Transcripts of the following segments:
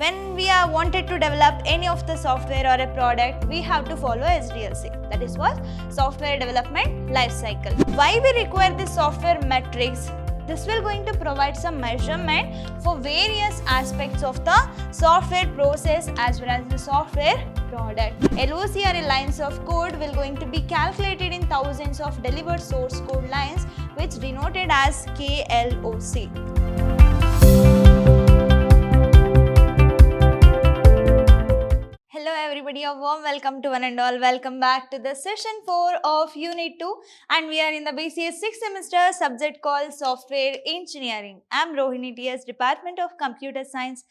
When we are wanted to develop any of the software or a product, we have to follow SDLC. That is what? Software Development Life Cycle. Why we require this software metrics? This will going to provide some measurement for various aspects of the software process as well as the software product. LOC or lines of code will going to be calculated in thousands of delivered source code lines, which denoted as KLOC. Hello everybody, a warm welcome to one and all. Welcome back to the session 4 of Unit 2, and we are in the B.C.A 6th semester subject called Software Engineering. I am Rohini TS, Department of Computer Science,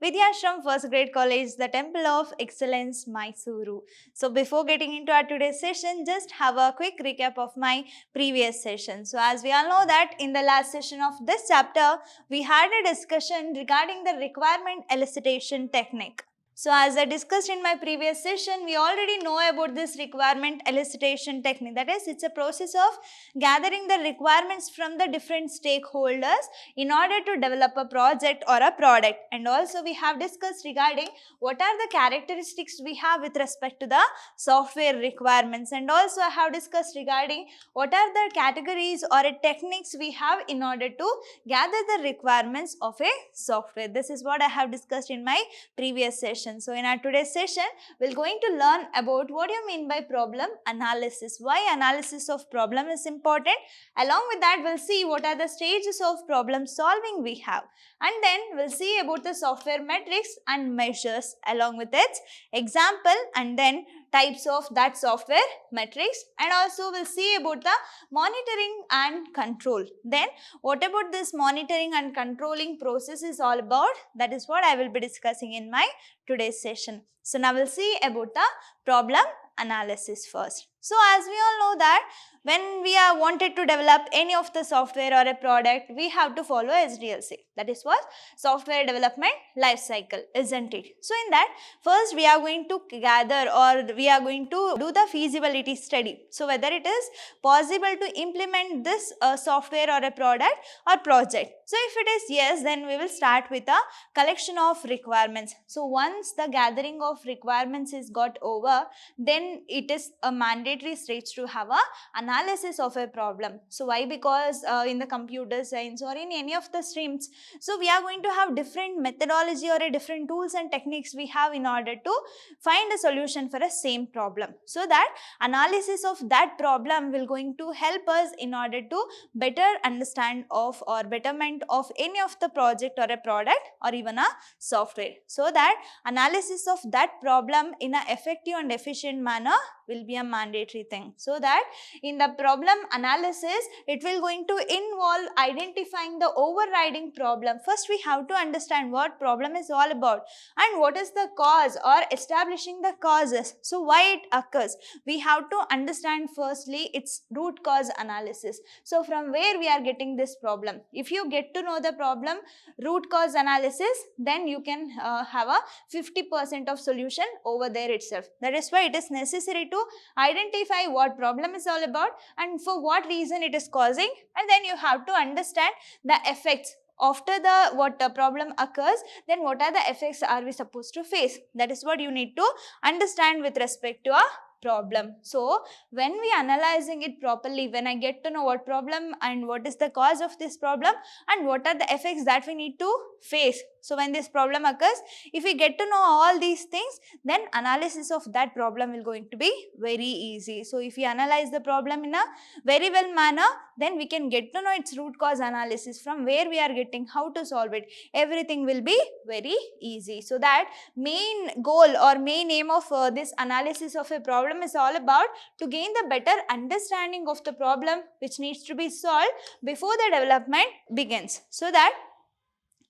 Vidhyaashram, first grade college, the Temple of Excellence, MYSURU. So before getting into our today's session, just have a quick recap of my previous session. So as we all know that in the last session of this chapter, we had a discussion regarding the requirement elicitation technique. So as I discussed in my previous session, we already know about this requirement elicitation technique. That is, it's a process of gathering the requirements from the different stakeholders in order to develop a project or a product. And also we have discussed regarding what are the characteristics we have with respect to the software requirements. And also I have discussed regarding what are the categories or techniques we have in order to gather the requirements of a software. This is what I have discussed in my previous session. So in our today's session, we're going to learn about what you mean by problem analysis, why analysis of problem is important. Along with that, we'll see what are the stages of problem solving we have. And then we'll see about the software metrics and measures along with its example, and then types of that software metrics, and also we'll see about the monitoring and control. Then what about this monitoring and controlling process is all about? That is what I will be discussing in my today's session. So now we'll see about the problem analysis first. So as we all know that when we are wanted to develop any of the software or a product, we have to follow SDLC. That is what? Software Development Life Cycle, isn't it? So in that, first we are going to gather or we are going to do the feasibility study. So whether it is possible to implement this software or a product or project. So if it is yes, then we will start with a collection of requirements. So once the gathering of requirements is got over, then it is a mandatory stage to have a analysis of a problem. So why? Because in the computer science or in any of the streams, so we are going to have different methodology or a different tools and techniques we have in order to find a solution for a same problem. So that analysis of that problem will going to help us in order to better understand of or betterment of any of the project or a product or even a software. So that analysis of that problem in an effective and efficient manner will be a mandatory thing. So that in the problem analysis, it will going to involve identifying the overriding problem. First we have to understand what problem is all about and what is the cause or establishing the causes. So why it occurs? We have to understand firstly its root cause analysis. So from where we are getting this problem. If you get to know the problem root cause analysis, then you can have a 50% of solution over there itself. That is why it is necessary to identify what problem is all about and for what reason it is causing, and then you have to understand the effects. After the problem occurs, then what are the effects are we supposed to face? That is what you need to understand with respect to a problem. So when we analyzing it properly, when I get to know what problem and what is the cause of this problem and what are the effects that we need to face. So when this problem occurs, if we get to know all these things, then analysis of that problem will going to be very easy. So if we analyze the problem in a very well manner, then we can get to know its root cause analysis, from where we are getting, how to solve it. Everything will be very easy. So that main goal or main aim of this analysis of a problem is all about to gain the better understanding of the problem which needs to be solved before the development begins. So that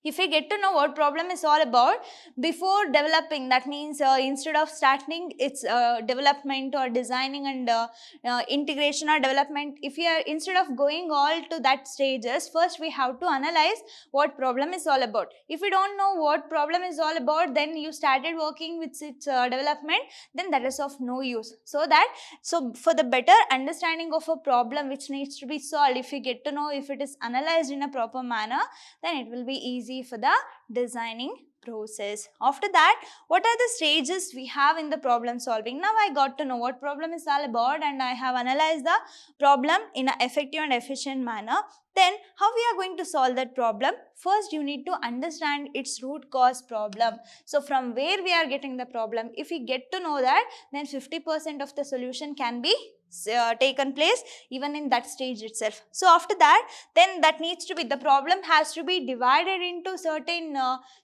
if we get to know what problem is all about before developing, that means instead of starting its development or designing and integration or development, if we are instead of going all to that stages, first we have to analyze what problem is all about. If we don't know what problem is all about, then you started working with its development, then that is of no use. So for the better understanding of a problem which needs to be solved, if you get to know if it is analyzed in a proper manner, then it will be easy for the designing process. After that, what are the stages we have in the problem solving? Now I got to know what problem is all about and I have analyzed the problem in an effective and efficient manner. Then how we are going to solve that problem? First you need to understand its root cause problem. So from where we are getting the problem, if we get to know that, then 50% of the solution can be taken place even in that stage itself. So after that, then that needs to be, the problem has to be divided into certain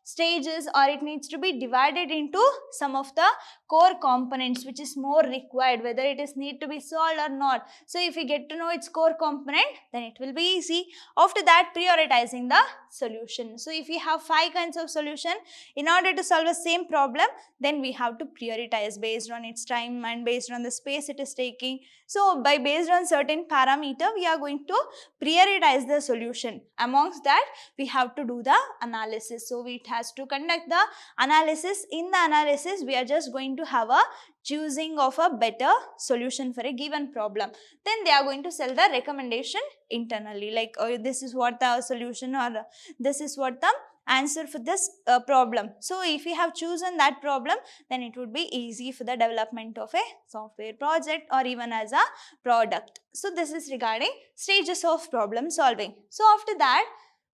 stages, or it needs to be divided into some of the core components which is more required, whether it is need to be solved or not. So if we get to know its core component, then it will be easy. After that, prioritizing the solution. So if we have 5 kinds of solution, in order to solve the same problem, then we have to prioritize based on its time and based on the space it is taking. So based on certain parameter, we are going to prioritize the solution. Amongst that, we have to do the analysis. So it has to conduct the analysis. In the analysis, we are just going to have a choosing of a better solution for a given problem. Then they are going to sell the recommendation internally, like this is what the solution, or this is what the answer for this problem. So if we have chosen that problem, then it would be easy for the development of a software project or even as a product. So this is regarding stages of problem solving. So after that,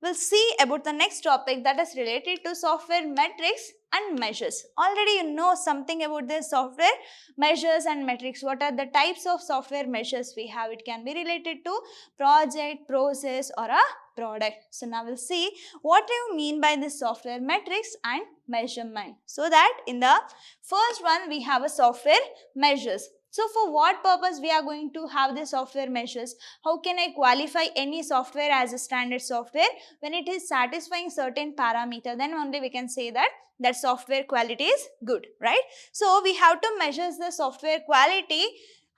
we'll see about the next topic, that is related to software metrics and measures. Already you know something about this software measures and metrics. What are the types of software measures we have? It can be related to project, process or a product. So now we'll see what do you mean by this software metrics and measurement. So that in the first one we have a software measures. So for what purpose we are going to have the software measures? How can I qualify any software as a standard software? When it is satisfying certain parameter, then only we can say that software quality is good, right? So we have to measure the software quality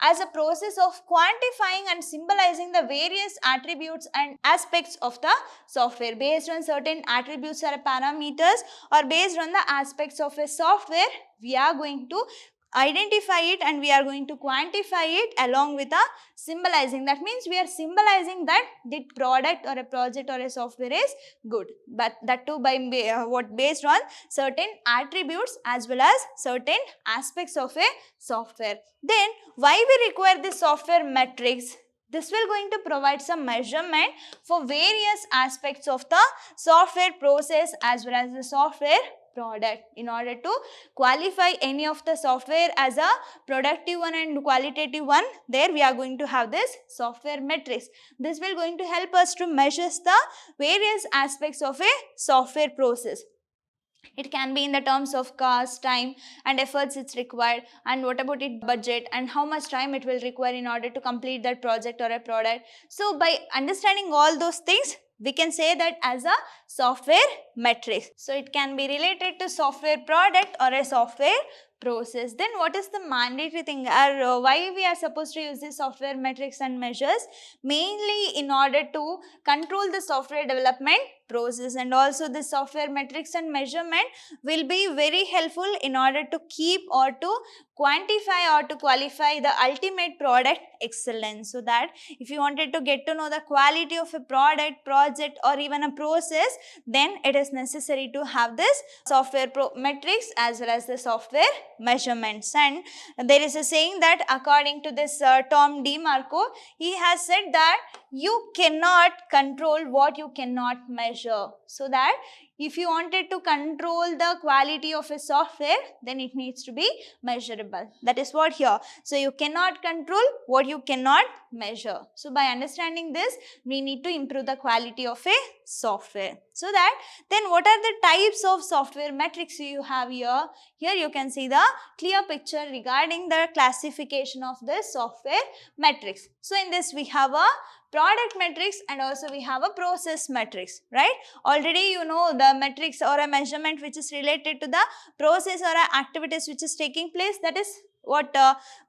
as a process of quantifying and symbolizing the various attributes and aspects of the software. Based on certain attributes or parameters, or based on the aspects of a software, we are going to identify it and we are going to quantify it along with a symbolizing. That means we are symbolizing that the product or a project or a software is good, but that too by based on certain attributes as well as certain aspects of a software. Then why we require this software metrics? This will going to provide some measurement for various aspects of the software process as well as the software product. In order to qualify any of the software as a productive one and qualitative one, there we are going to have this software metrics. This will going to help us to measure the various aspects of a software process. It can be in the terms of cost, time and efforts it's required, and what about its budget and how much time it will require in order to complete that project or a product. So by understanding all those things, we can say that as a software metrics. So it can be related to software product or a software process. Then what is the mandatory thing, or why we are supposed to use this software metrics and measures? Mainly in order to control the software development process, and also the software metrics and measurement will be very helpful in order to keep or to quantify or to qualify the ultimate product excellence. So that if you wanted to get to know the quality of a product, project or even a process, then it is necessary to have this software metrics as well as the software measurements. And there is a saying that according to this Tom DeMarco, he has said that you cannot control what you cannot measure. So that if you wanted to control the quality of a software, then it needs to be measurable. That is what here. So you cannot control what you cannot measure. So by understanding this, we need to improve the quality of a software. So that then what are the types of software metrics you have here? Here you can see the clear picture regarding the classification of the software metrics. So in this we have a product metrics and also we have a process metrics, right? Already you know the metrics or a measurement which is related to the process or activities which is taking place, that is what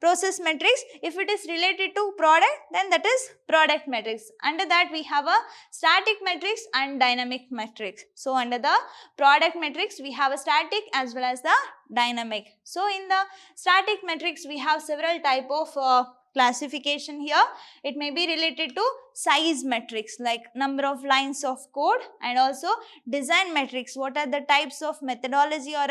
process metrics. If it is related to product, then that is product metrics. Under that we have a static metrics and dynamic metrics. So under the product metrics we have a static as well as the dynamic. So in the static metrics we have several type of classification here. It may be related to size metrics like number of lines of code, and also design metrics. What are the types of methodology or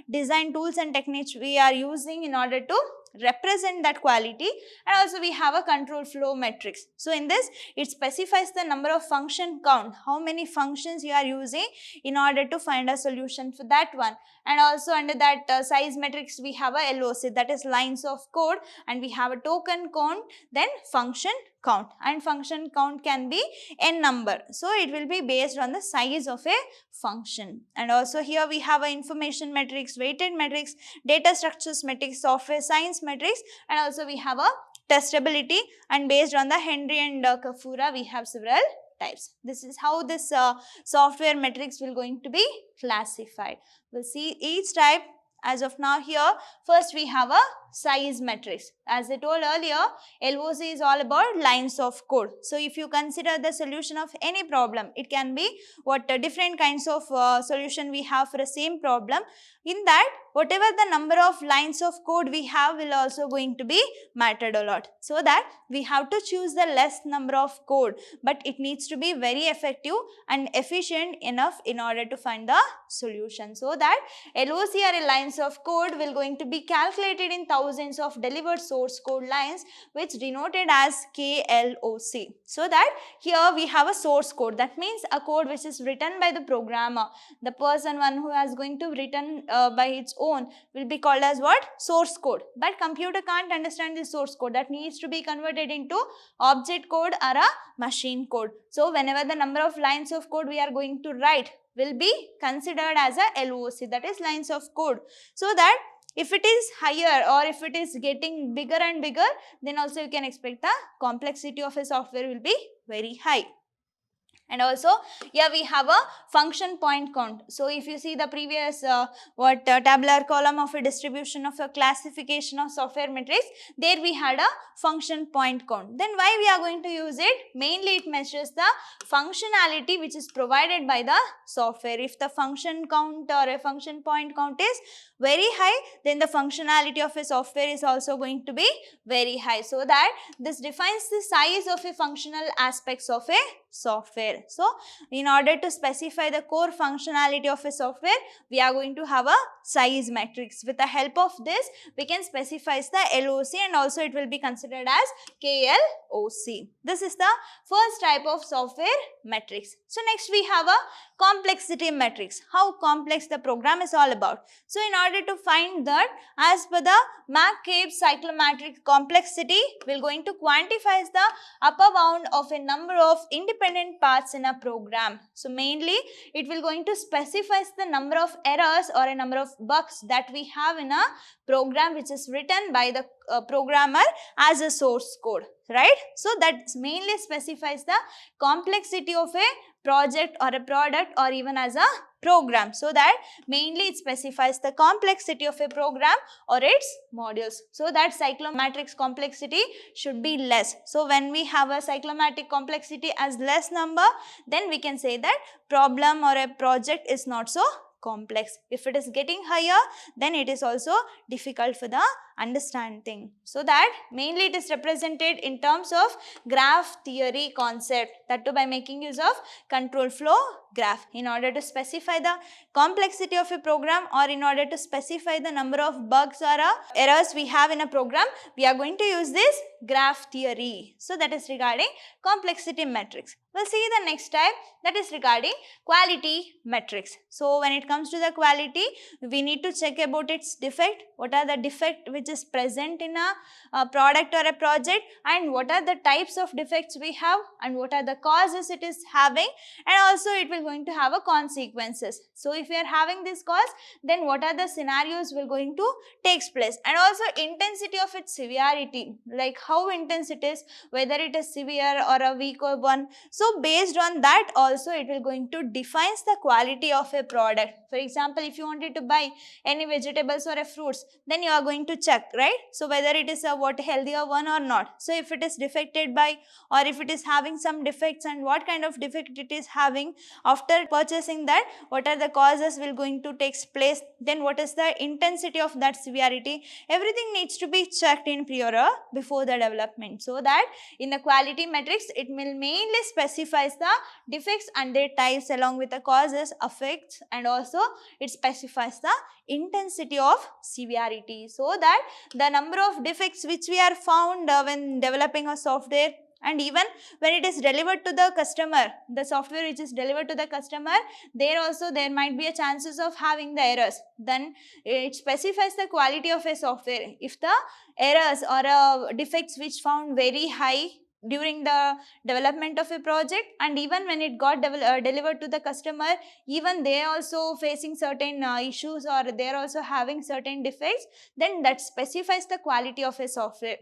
design tools and techniques we are using in order to represent that quality, and also we have a control flow metrics. So in this, it specifies the number of function count, how many functions you are using in order to find a solution for that one. And also under that size metrics, we have a LOC, that is lines of code, and we have a token count, then function count, and function count can be n number. So it will be based on the size of a function. And also here we have a information metrics, weighted metrics, data structures metrics, software science metrics, and also we have a testability, and based on the Henry and Kafura, we have several types. This is how this software metrics will going to be classified. We'll see each type. As of now here, first we have a size matrix. As I told earlier, LOC is all about lines of code. So if you consider the solution of any problem, it can be what different kinds of solution we have for the same problem. In that, whatever the number of lines of code we have will also going to be mattered a lot. So that we have to choose the less number of code, but it needs to be very effective and efficient enough in order to find the solution. So that LOC or lines of code will going to be calculated in thousands of delivered source code lines, which denoted as KLOC. So that here we have a source code. That means a code which is written by the programmer. The person one who has going to written by its own will be called as what? Source code. But computer can't understand the source code. That needs to be converted into object code or a machine code. So whenever the number of lines of code we are going to write will be considered as a LOC, that is lines of code. So that if it is higher or if it is getting bigger and bigger, then also you can expect the complexity of a software will be very high. And also here we have a function point count. So if you see the previous tabular column of a distribution of a classification of software metrics, there we had a function point count. Then why we are going to use it? Mainly it measures the functionality which is provided by the software. If the function count or a function point count is very high, then the functionality of a software is also going to be very high. So that this defines the size of a functional aspects of a software. So in order to specify the core functionality of a software, we are going to have a size matrix. With the help of this, we can specify the LOC, and also it will be considered as KLOC. This is the first type of software matrix. So next we have a complexity matrix. How complex the program is all about. So in order to find that, as per the McCabe cyclomatic complexity, we are going to quantify the upper bound of a number of independent parts in a program. So mainly it will going to specify the number of errors or a number of bugs that we have in a program which is written by the programmer as a source code, right? So that mainly specifies the complexity of a project or a product or even as a program. So that mainly it specifies the complexity of a program or its modules. So that cyclomatrix complexity should be less. So when we have a cyclomatic complexity as less number, then we can say that problem or a project is not so complex. If it is getting higher, then it is also difficult for the understanding. So that mainly it is represented in terms of graph theory concept, that too by making use of control flow graph. In order to specify the complexity of a program or in order to specify the number of bugs or errors we have in a program, we are going to use this graph theory. So that is regarding complexity metrics. We'll see the next type, that is regarding quality metrics. So when it comes to the quality, we need to check about its defect. What are the defects which is present in a product or a project, and what are the types of defects we have, and what are the causes it is having, and also it will going to have a consequences. So if we are having this cause, then what are the scenarios will going to takes place, and also intensity of its severity, like how intense it is, whether it is severe or a weaker one. So based on that also it will going to defines the quality of a product. For example, if you wanted to buy any vegetables or a fruits, then you are going to check, right? So whether it is a what healthier one or not. So if it is defected by, or if it is having some defects and what kind of defect it is having, after purchasing that, what are the causes will going to take place, then what is the intensity of that severity, everything needs to be checked in prior before the development, so that in the quality metrics it will mainly specifies the defects and their types along with the causes, effects, and also it specifies the intensity of severity, so that the number of defects which we are found when developing a software, and even when it is delivered to the customer, the software which is delivered to the customer, there also there might be a chances of having the errors, then it specifies the quality of a software. If the errors or defects which found very high during the development of a project, and even when it got delivered to the customer, even they also facing certain issues, or they are also having certain defects, then that specifies the quality of a software,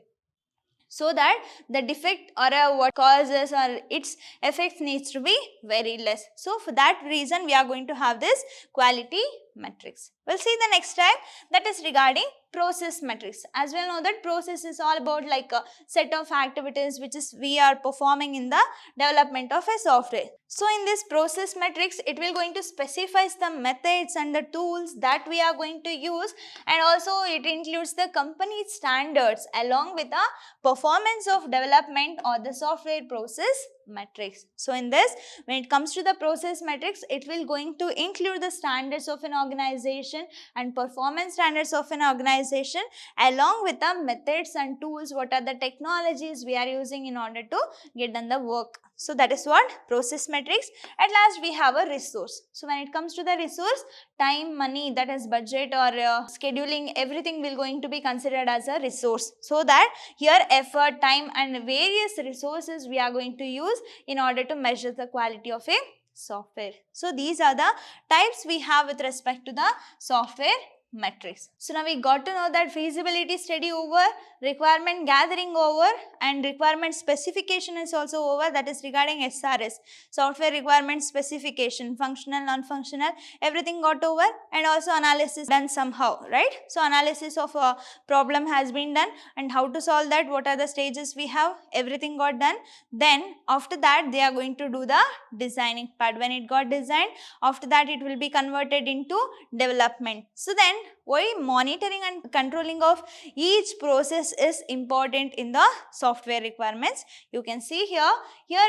so that the defect or what causes or its effects needs to be very less. So for that reason we are going to have this quality metrics. We'll see the next type, that is regarding process metrics. As we know that process is all about like a set of activities which is we are performing in the development of a software. So in this process metrics, it will going to specify the methods and the tools that we are going to use, and also it includes the company standards along with the performance of development or the software process metrics. So in this, when it comes to the process metrics, it will going to include the standards of an organization and performance standards of an organization along with the methods and tools, what are the technologies we are using in order to get done the work. So that is what process metrics. At last we have a resource. So when it comes to the resource, time, money, that is budget or scheduling, everything will going to be considered as a resource. So that here effort, time and various resources we are going to use in order to measure the quality of a software. So these are the types we have with respect to the software metrics. So now we got to know that feasibility study over, requirement gathering over, and requirement specification is also over, that is regarding SRS, software requirement specification, functional, non-functional, everything got over, and also analysis done somehow, right? So analysis of a problem has been done, and how to solve that, what are the stages we have, everything got done. Then after that they are going to do the designing part. When it got designed, after that it will be converted into development. So then why monitoring and controlling of each process is important in the software requirements? You can see here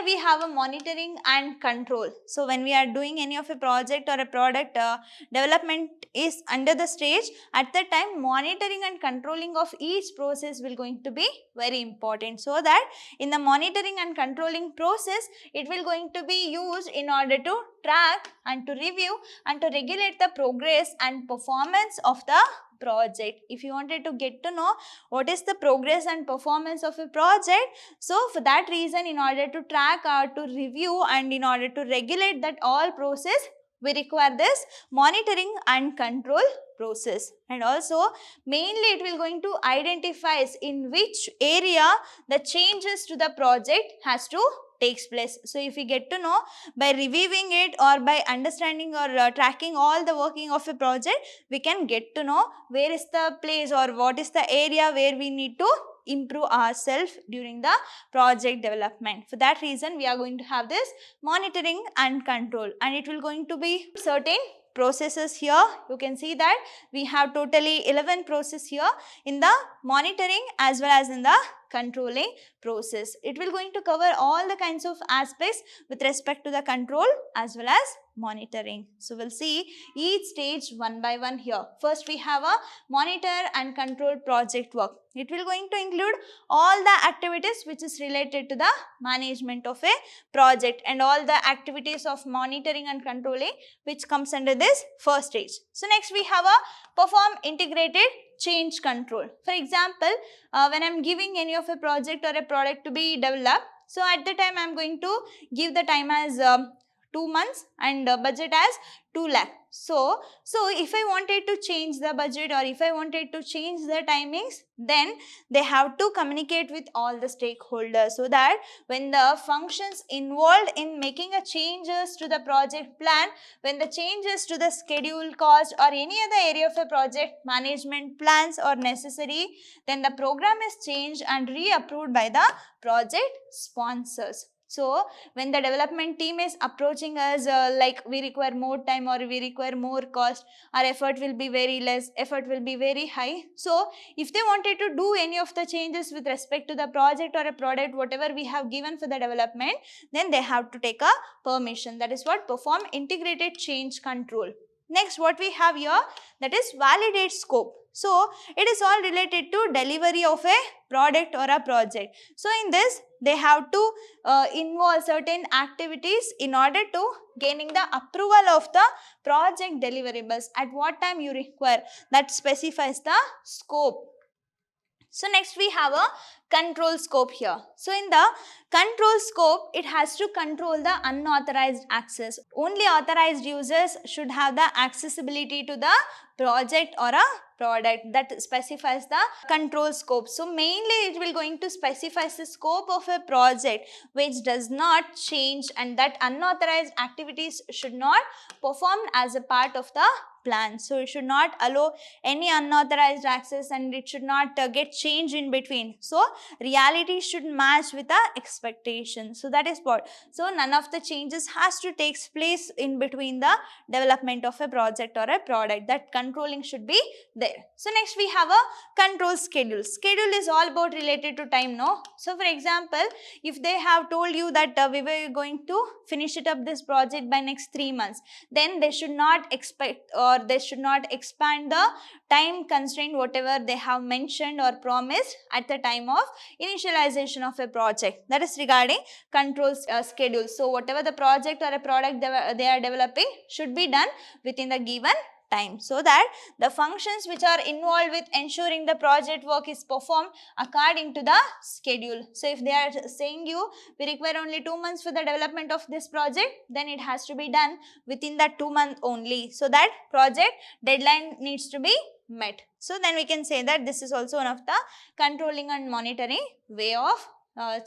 we have a monitoring and control. So when we are doing any of a project or a product development is under the stage, at that time monitoring and controlling of each process will going to be very important, so that in the monitoring and controlling process, it will going to be used in order to track and to review and to regulate the progress and performance of the project. If you wanted to get to know what is the progress and performance of a project, so for that reason, in order to track or to review and in order to regulate that all process, we require this monitoring and control process. And also mainly it will going to identify in which area the changes to the project has to takes place. So if we get to know by reviewing it or by understanding or tracking all the working of a project, we can get to know where is the place or what is the area where we need to improve ourselves during the project development. For that reason, we are going to have this monitoring and control, and it will going to be certain processes here. You can see that we have totally 11 processes here in the monitoring as well as in the controlling process. It will going to cover all the kinds of aspects with respect to the control as well as monitoring. So we'll see each stage one by one here. First we have a monitor and control project work. It will going to include all the activities which is related to the management of a project and all the activities of monitoring and controlling which comes under this first stage. So next we have a perform integrated change control. For example, when I am giving any of a project or a product to be developed, so at the time I am going to give the time as 2 months and budget as 2 lakh. So if I wanted to change the budget or if I wanted to change the timings, then they have to communicate with all the stakeholders, so that when the functions involved in making a changes to the project plan, when the changes to the schedule, cost or any other area of a project management plans are necessary, then the program is changed and reapproved by the project sponsors. So when the development team is approaching us like we require more time or we require more cost, our effort will be very less, effort will be very high. So if they wanted to do any of the changes with respect to the project or a product, whatever we have given for the development, then they have to take a permission. That is what perform integrated change control. Next, what we have here, that is validate scope. So it is all related to delivery of a product or a project. So in this, they have to involve certain activities in order to gaining the approval of the project deliverables. At what time you require, that specifies the scope. So next we have a control scope here. So in the control scope, it has to control the unauthorized access. Only authorized users should have the accessibility to the project or a product. That specifies the control scope. So mainly it will going to specify the scope of a project which does not change, and that unauthorized activities should not perform as a part of the plan. So it should not allow any unauthorized access, and it should not get changed in between. So reality should match with the expectation. So that is what. So none of the changes has to take place in between the development of a project or a product. That controlling should be there. So next we have a control schedule. Schedule is all about related to time, no? So for example, if they have told you that we were going to finish it up this project by next 3 months, then they should not expect or they should not expand the time constraint whatever they have mentioned or promised at the time of initialization of a project. That is regarding control schedule. So whatever the project or a product they are developing should be done within the given time, so that the functions which are involved with ensuring the project work is performed according to the schedule. So if they are saying you we require only 2 months for the development of this project, then it has to be done within that 2 months only, so that project deadline needs to be met. So then we can say that this is also one of the controlling and monitoring way of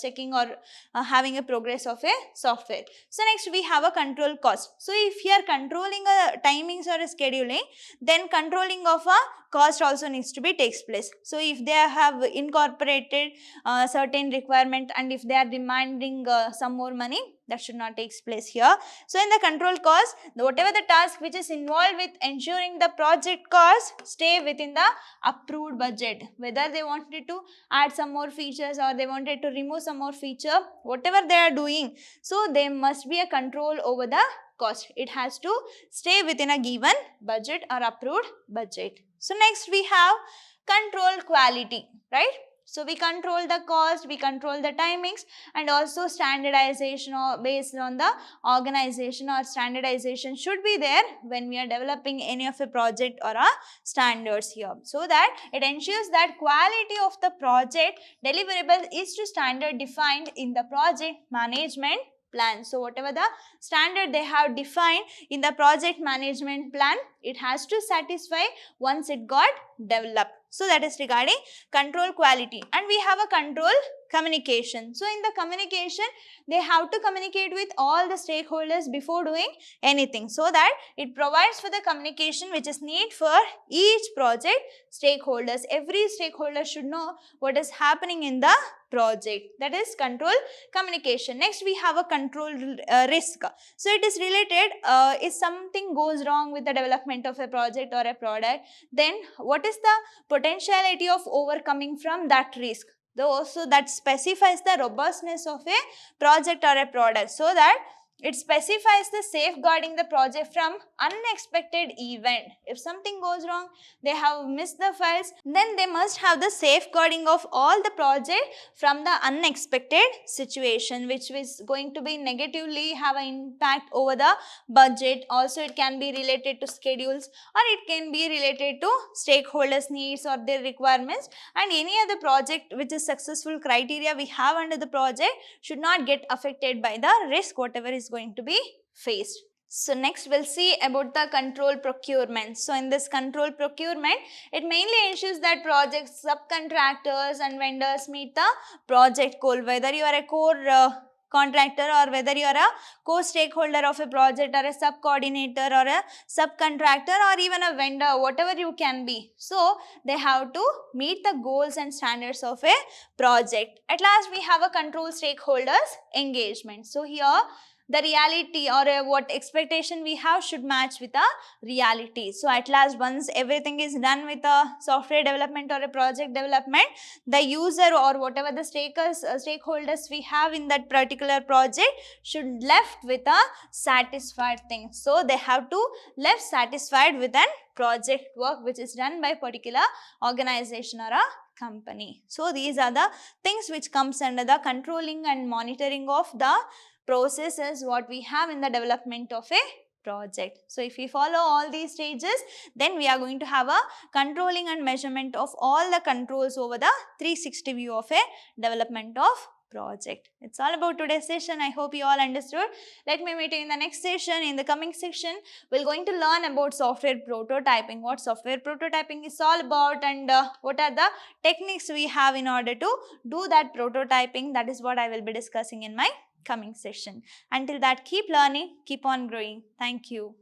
checking or having a progress of a software. So next we have a control cost. So if you are controlling a timings or a scheduling, then controlling of a cost also needs to be takes place. So if they have incorporated certain requirement, and if they are demanding some more money, that should not take place here. So in the control cost, whatever the task which is involved with ensuring the project cost stay within the approved budget. Whether they wanted to add some more features or they wanted to remove some more feature, whatever they are doing, so there must be a control over the cost. It has to stay within a given budget or approved budget. So next we have control quality, right? So we control the cost, we control the timings, and also standardization or based on the organization or standardization should be there when we are developing any of a project or a standards here, so that it ensures that quality of the project deliverable is to standard defined in the project management plan. So whatever the standard they have defined in the project management plan, it has to satisfy once it got developed. So that is regarding control quality. And we have a control communication. So in the communication, they have to communicate with all the stakeholders before doing anything, so that it provides for the communication which is needed for each project stakeholders. Every stakeholder should know what is happening in the project. That is control communication. Next we have a control risk. So it is related if something goes wrong with the development of a project or a product, then what is the potentiality of overcoming from that risk. So that specifies the robustness of a project or a product, so that it specifies the safeguarding the project from unexpected event. If something goes wrong, they have missed the files, then they must have the safeguarding of all the project from the unexpected situation, which is going to be negatively have an impact over the budget. Also it can be related to schedules, or it can be related to stakeholders needs or their requirements, and any other project which is successful criteria we have under the project should not get affected by the risk whatever is going to be faced. So next we'll see about the control procurement. So in this control procurement, it mainly ensures that projects, subcontractors and vendors meet the project goal. Whether you are a core contractor, or whether you are a co-stakeholder of a project, or a sub-coordinator, or a subcontractor, or even a vendor, whatever you can be. So they have to meet the goals and standards of a project. At last, we have a control stakeholders engagement. So here the reality or what expectation we have should match with the reality. So at last, once everything is done with a software development or a project development, the user or whatever the stakeholders we have in that particular project should left with a satisfied thing. So they have to left satisfied with an project work which is done by particular organization or a company. So these are the things which comes under the controlling and monitoring of the processes what we have in the development of a project. So if we follow all these stages, then we are going to have a controlling and measurement of all the controls over the 360 view of a development of project. It's all about today's session. I hope you all understood. Let me meet you in the next session. In the coming section, we're going to learn about software prototyping, what software prototyping is all about, and what are the techniques we have in order to do that prototyping. That is what I will be discussing in my coming session. Until that, keep learning, keep on growing. Thank you.